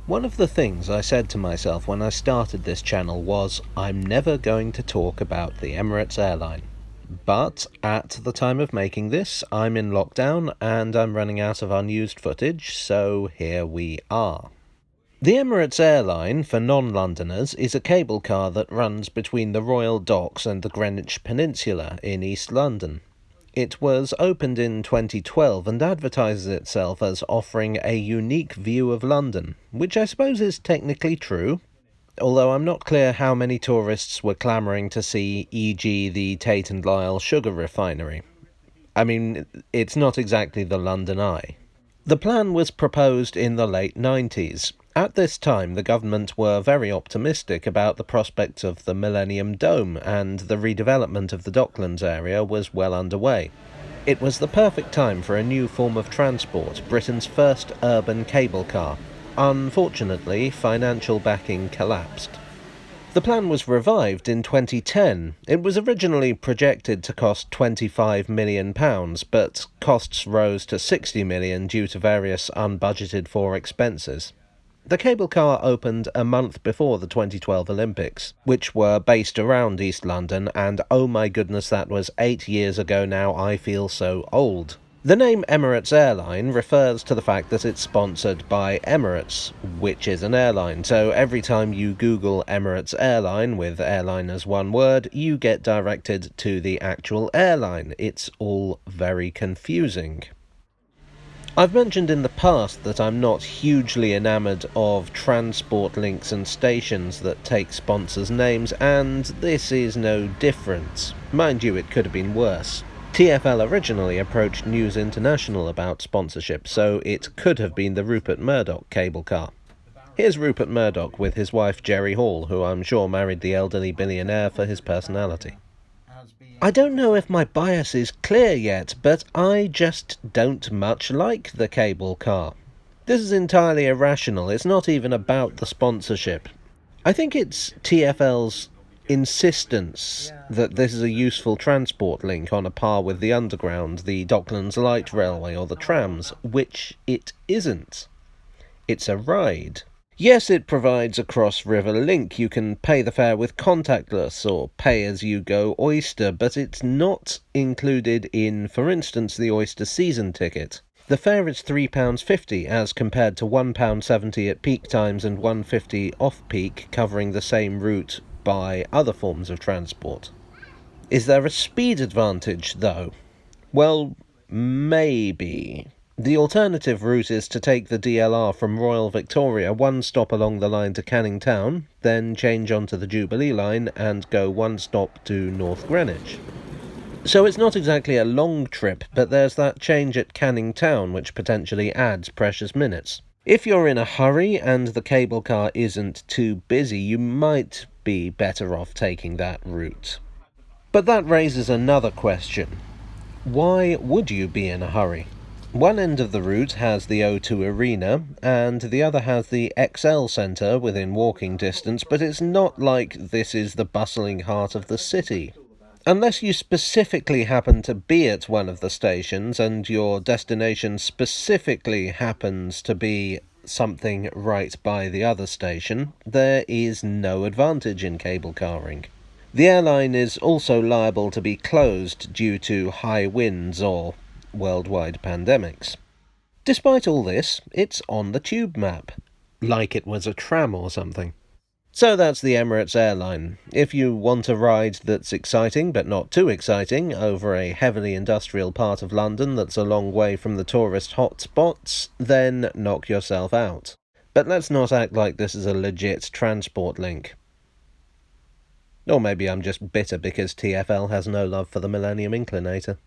One of the things I said to myself when I started this channel was, I'm never going to talk about the Emirates airline. But at the time of making this, I'm in lockdown and I'm running out of unused footage, so here we are. The Emirates airline, for non-Londoners, is a cable car that runs between the Royal Docks and the Greenwich Peninsula in East London. It was opened in 2012 and advertises itself as offering a unique view of London, which I suppose is technically true, although I'm not clear how many tourists were clamouring to see, e.g. the Tate and Lyle sugar refinery. I mean, it's not exactly the London Eye. The plan was proposed in the late 90s. At this time, the government were very optimistic about the prospects of the Millennium Dome, and the redevelopment of the Docklands area was well underway. It was the perfect time for a new form of transport, Britain's first urban cable car. Unfortunately, financial backing collapsed. The plan was revived in 2010. It was originally projected to cost £25 million, but costs rose to £60 million due to various unbudgeted-for expenses. The cable car opened a month before the 2012 Olympics, which were based around East London, and oh my goodness, that was 8 years ago now. I feel so old. The name Emirates Airline refers to the fact that it's sponsored by Emirates, which is an airline, so every time you Google Emirates Airline with airline as one word, you get directed to the actual airline. It's all very confusing. I've mentioned in the past that I'm not hugely enamoured of transport links and stations that take sponsors' names, and this is no different. Mind you, it could have been worse. TfL originally approached News International about sponsorship, so it could have been the Rupert Murdoch cable car. Here's Rupert Murdoch with his wife Jerry Hall, who I'm sure married the elderly billionaire for his personality. I don't know if my bias is clear yet, but I just don't much like the cable car. This is entirely irrational. It's not even about the sponsorship. I think it's TfL's insistence that this is a useful transport link on a par with the Underground, the Docklands Light Railway or the trams, which it isn't. It's a ride. Yes, it provides a cross-river link. You can pay the fare with contactless or pay-as-you-go Oyster, but it's not included in, for instance, the Oyster season ticket. The fare is £3.50 as compared to £1.70 at peak times and £1.50 off-peak, covering the same route by other forms of transport. Is there a speed advantage, though? Well, maybe. The alternative route is to take the DLR from Royal Victoria, one stop along the line to Canning Town, then change onto the Jubilee line and go one stop to North Greenwich. So it's not exactly a long trip, but there's that change at Canning Town which potentially adds precious minutes. If you're in a hurry and the cable car isn't too busy, you might be better off taking that route. But that raises another question. Why would you be in a hurry? One end of the route has the O2 Arena, and the other has the XL Centre within walking distance, but it's not like this is the bustling heart of the city. Unless you specifically happen to be at one of the stations and your destination specifically happens to be something right by the other station, there is no advantage in cable carring. The airline is also liable to be closed due to high winds or worldwide pandemics. Despite all this, it's on the tube map, like it was a tram or something. So that's the Emirates airline. If you want a ride that's exciting but not too exciting over a heavily industrial part of London that's a long way from the tourist hotspots, then knock yourself out. But let's not act like this is a legit transport link. Or maybe I'm just bitter because TfL has no love for the Millennium Inclinator.